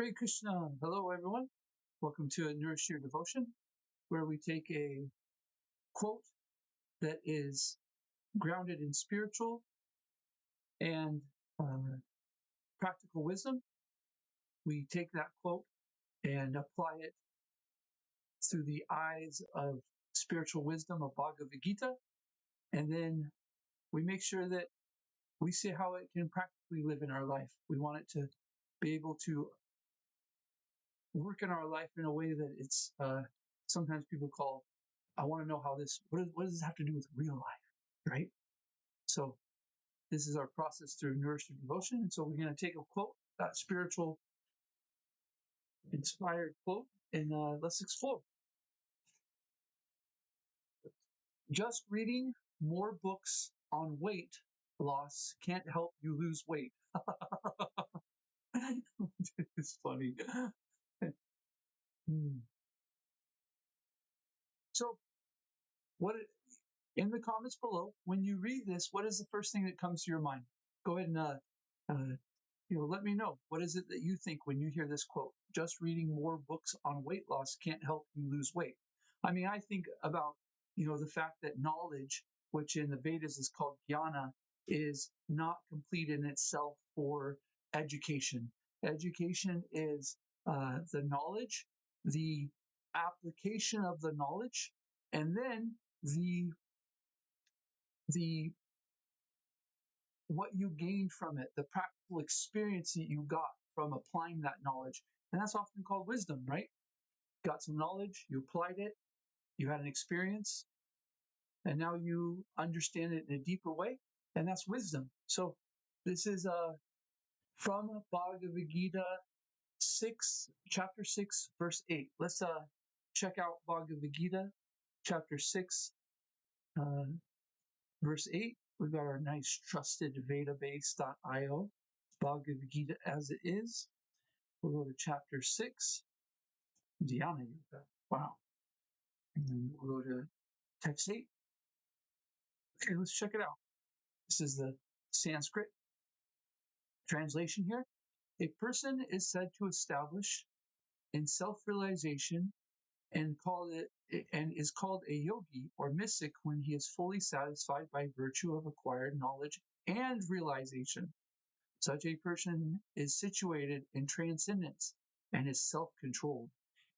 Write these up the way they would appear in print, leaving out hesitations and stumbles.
Hare Krishna. Hello, everyone. Welcome to Nourish Your Devotion, where we take a quote that is grounded in spiritual and practical wisdom. We take that quote and apply it through the eyes of spiritual wisdom of Bhagavad-gita, and then we make sure that we see how it can practically live in our life. We want it to be able to work in our life in a way that it's sometimes people call, I want to know how this, what does this have to do with real life, right? So this is our process through Nourish Your Devotion. And so we're going to take a quote, that spiritual inspired quote, and let's explore. Just reading more books on weight loss can't help you lose weight. It's funny. So what in the comments below, when you read this, what is the first thing that comes to your mind? Go ahead and let me know. What is it that you think when you hear this quote? Just reading more books on weight loss can't help you lose weight. I mean, I think about, the fact that knowledge, which in the Vedas is called jnana, is not complete in itself for education. Education is the knowledge, the application of the knowledge, and then the what you gained from it, the practical experience that you got from applying that knowledge. And that's often called wisdom, right? Got some knowledge, you applied it, you had an experience, and now you understand it in a deeper way, and that's wisdom. So this is from Bhagavad-gita 6, chapter 6, verse 8. Let's check out Bhagavad-gita chapter 6, verse 8. We've got our nice trusted database.io, Bhagavad-gita As It Is. We'll go to chapter 6, Dhyana Yoga. Wow. And then we'll go to text 8. Okay, let's check it out. This is the Sanskrit translation here. A person is said to establish in self-realization and is called a yogi or mystic when he is fully satisfied by virtue of acquired knowledge and realization. Such a person is situated in transcendence and is self-controlled.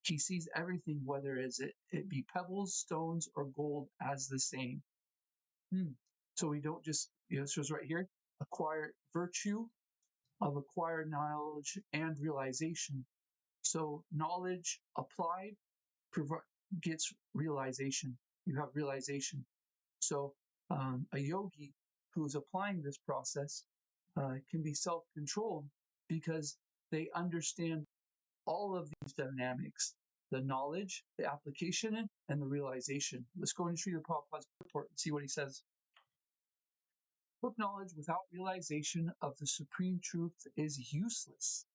He sees everything, whether it be pebbles, stones, or gold, as the same. So we don't just, it says right here, acquire virtue of acquired knowledge and realization. So knowledge applied gets realization. You have realization. So a yogi who's applying this process can be self-controlled because they understand all of these dynamics, the knowledge, the application, and the realization. Let's go into Srila Prabhupada's report and see what he says. Book knowledge without realization of the supreme truth is useless.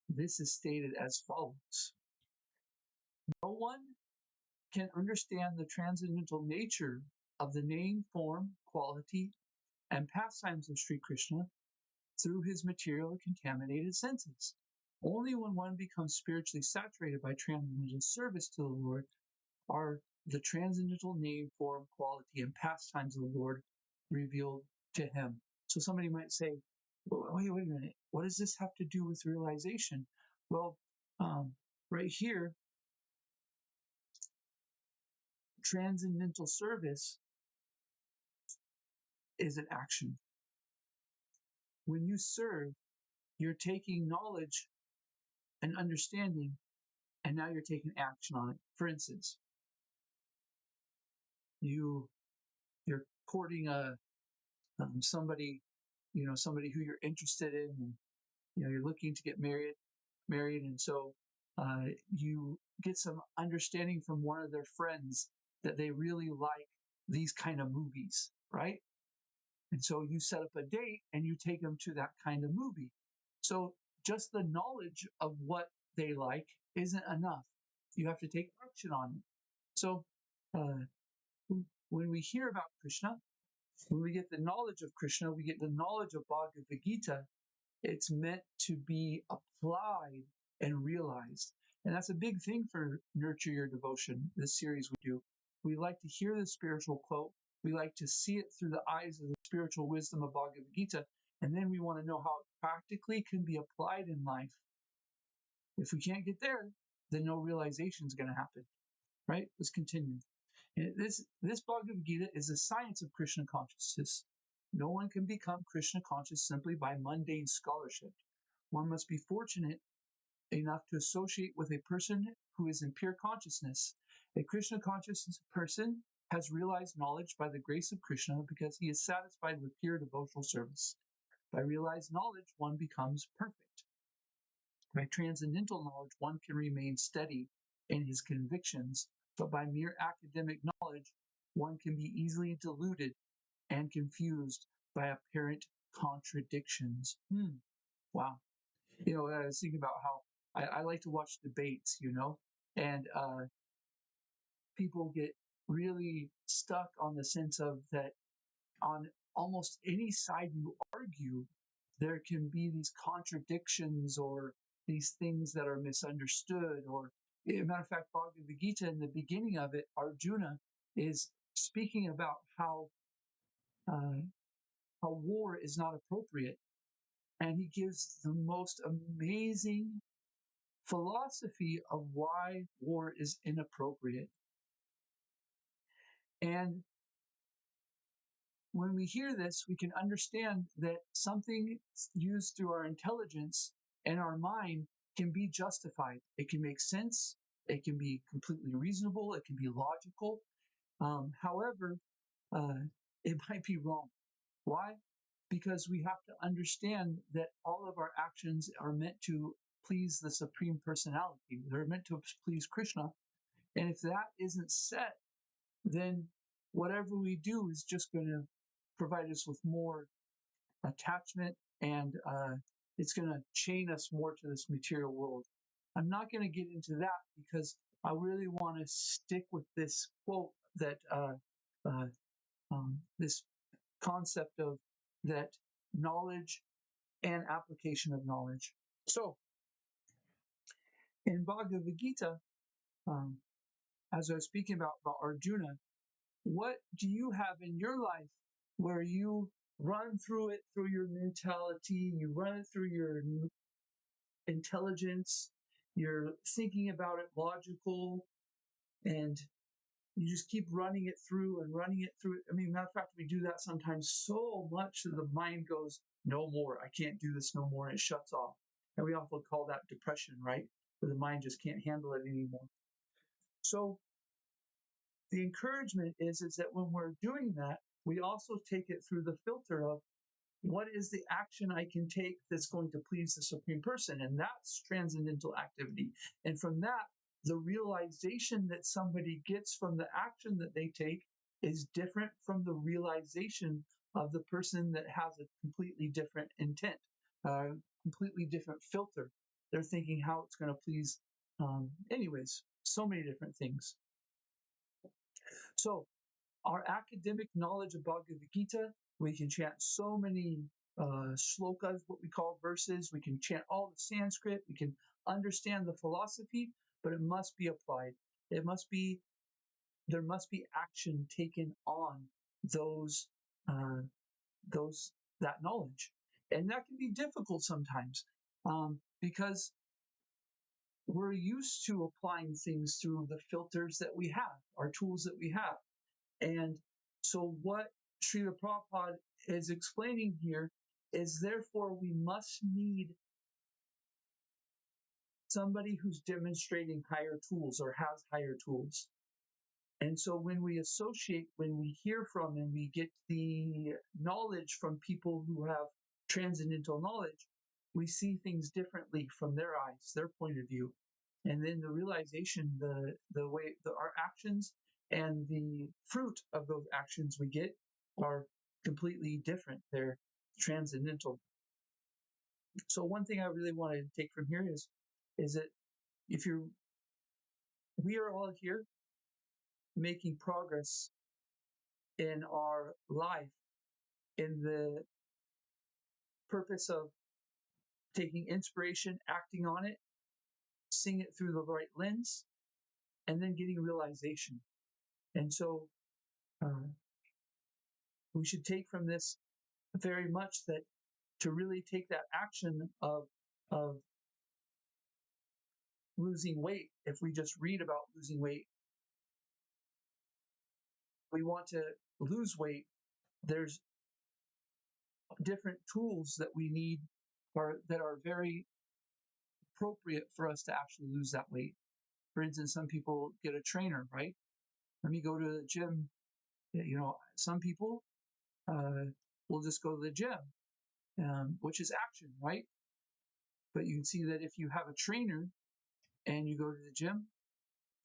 This is stated as follows. No one can understand the transcendental nature of the name, form, quality, and pastimes of Sri Krishna through his material and contaminated senses. Only when one becomes spiritually saturated by transcendental service to the Lord are the transcendental name, form, quality, and pastimes of the Lord revealed to him. So somebody might say, wait a minute, what does this have to do with realization? Well, right here, transcendental service is an action. When you serve, you're taking knowledge and understanding, and now you're taking action on it. For instance, you're courting somebody, somebody who you're interested in, and you're looking to get married, and so you get some understanding from one of their friends that they really like these kind of movies, right? And so you set up a date and you take them to that kind of movie. So just the knowledge of what they like isn't enough. You have to take action on it. So when we hear about Krishna, when we get the knowledge of Krishna, we get the knowledge of Bhagavad-gita. It's meant to be applied and realized. And that's a big thing for Nurture Your Devotion, this series we do. We like to hear the spiritual quote. We like to see it through the eyes of the spiritual wisdom of Bhagavad Gita. And then we want to know how it practically can be applied in life. If we can't get there, then no realization is going to happen, right? Let's continue. This Bhagavad Gita is the science of Krishna consciousness. No one can become Krishna conscious simply by mundane scholarship. One must be fortunate enough to associate with a person who is in pure consciousness. A Krishna conscious person has realized knowledge by the grace of Krishna because he is satisfied with pure devotional service. By realized knowledge, one becomes perfect. By transcendental knowledge, one can remain steady in his convictions, but by mere academic knowledge, one can be easily deluded and confused by apparent contradictions. Wow. I was thinking about how I like to watch debates, and people get really stuck on the sense of that on almost any side you argue, there can be these contradictions or these things that are misunderstood. Or, as a matter of fact, Bhagavad Gita, in the beginning of it, Arjuna is speaking about uh, how war is not appropriate. And he gives the most amazing philosophy of why war is inappropriate. And when we hear this, we can understand that something used through our intelligence and our mind can be justified. It can make sense. It can be completely reasonable. It can be logical. However, uh, it might be wrong. Why? Because we have to understand that all of our actions are meant to please the Supreme Personality. They're meant to please Krishna. And if that isn't set, then whatever we do is just going to provide us with more attachment, and it's going to chain us more to this material world. I'm not going to get into that because I really want to stick with this quote that uh, this concept of that knowledge and application of knowledge. So in Bhagavad Gita, um, as I was speaking about Arjuna, what do you have in your life where you run through it through your mentality, you run it through your intelligence, you're thinking about it logical, and you just keep running it through and running it through? I mean, matter of fact, we do that sometimes so much that the mind goes, no more, I can't do this no more, and it shuts off. And we often call that depression, right? Where the mind just can't handle it anymore. So the encouragement is that when we're doing that, we also take it through the filter of what is the action I can take that's going to please the Supreme Person? And that's transcendental activity. And from that, the realization that somebody gets from the action that they take is different from the realization of the person that has a completely different intent, completely different filter. They're thinking how it's going to please. Anyways, so many different things. So our academic knowledge of Bhagavad Gita, we can chant so many shlokas, what we call verses. We can chant all the Sanskrit. We can understand the philosophy, but it must be applied. There must be action taken on those uh, that knowledge, and that can be difficult sometimes because we're used to applying things through the filters that we have, our tools that we have. And so what Srila Prabhupada is explaining here is therefore we must need somebody who's demonstrating higher tools or has higher tools. And so when we associate, when we hear from and we get the knowledge from people who have transcendental knowledge, we see things differently from their eyes, their point of view. And then the realization, the way our actions and the fruit of those actions we get are completely different. They're transcendental. So one thing I really wanted to take from here is that we are all here making progress in our life in the purpose of taking inspiration, acting on it, seeing it through the right lens, and then getting realization. And so we should take from this very much that to really take that action of losing weight, if we just read about losing weight, we want to lose weight, there's different tools that we need that are very appropriate for us to actually lose that weight. For instance, some people get a trainer, right? Let me go to the gym. Some people will just go to the gym, which is action, right? But you can see that if you have a trainer and you go to the gym,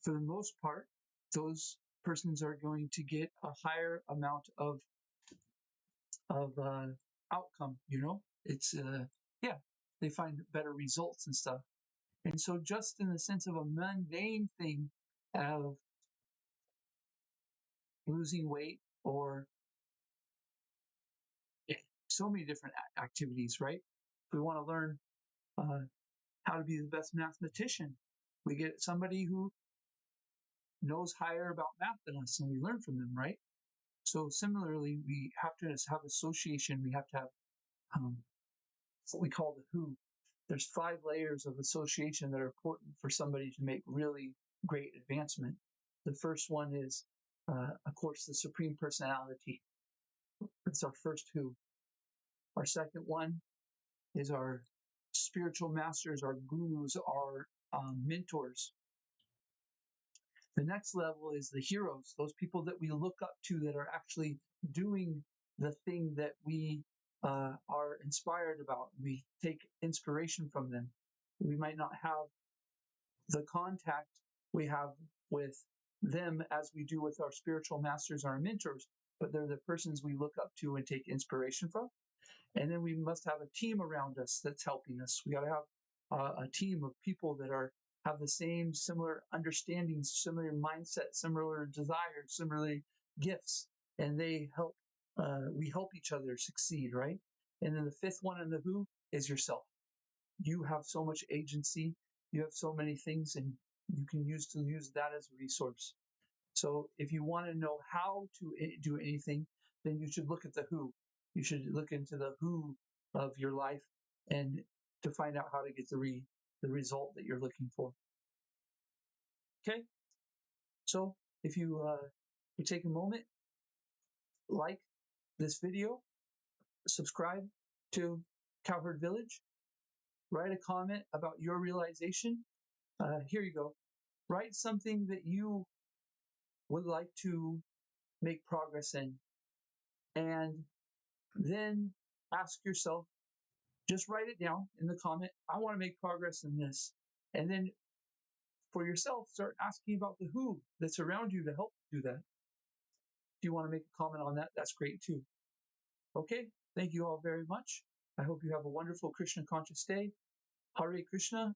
for the most part, those persons are going to get a higher amount of outcome. It's they find better results and stuff. And so, just in the sense of a mundane thing of losing weight, or so many different activities, right? If we want to learn how to be the best mathematician, we get somebody who knows higher about math than us, and we learn from them, right? So similarly, we have to have association. We have to have what we call the who. There's 5 layers of association that are important for somebody to make really great advancement. The first one is, of course, the Supreme Personality. That's our first who. Our second one is our spiritual masters, our gurus, our mentors. The next level is the heroes, those people that we look up to that are actually doing the thing that we are inspired about. We take inspiration from them. We might not have the contact we have with them as we do with our spiritual masters, our mentors, but they're the persons we look up to and take inspiration from. And then we must have a team around us that's helping us. We got to have a team of people that have the same similar understandings, similar mindset, similar desires, similar gifts, and they help. We help each other succeed, right? And then the fifth one in the who is yourself. You have so much agency. You have so many things, and you can use that as a resource. So if you want to know how to do anything, then you should look at the who. You should look into the who of your life and to find out how to get the result that you're looking for. Okay? So if you take a moment, like this video, subscribe to Cowherd Village, write a comment about your realization. Here you go. Write something that you would like to make progress in. And then ask yourself, just write it down in the comment. I want to make progress in this. And then for yourself, start asking about the who that's around you to help do that. If you want to make a comment on that, that's great too. Okay, thank you all very much. I hope you have a wonderful Krishna conscious day. Hare Krishna.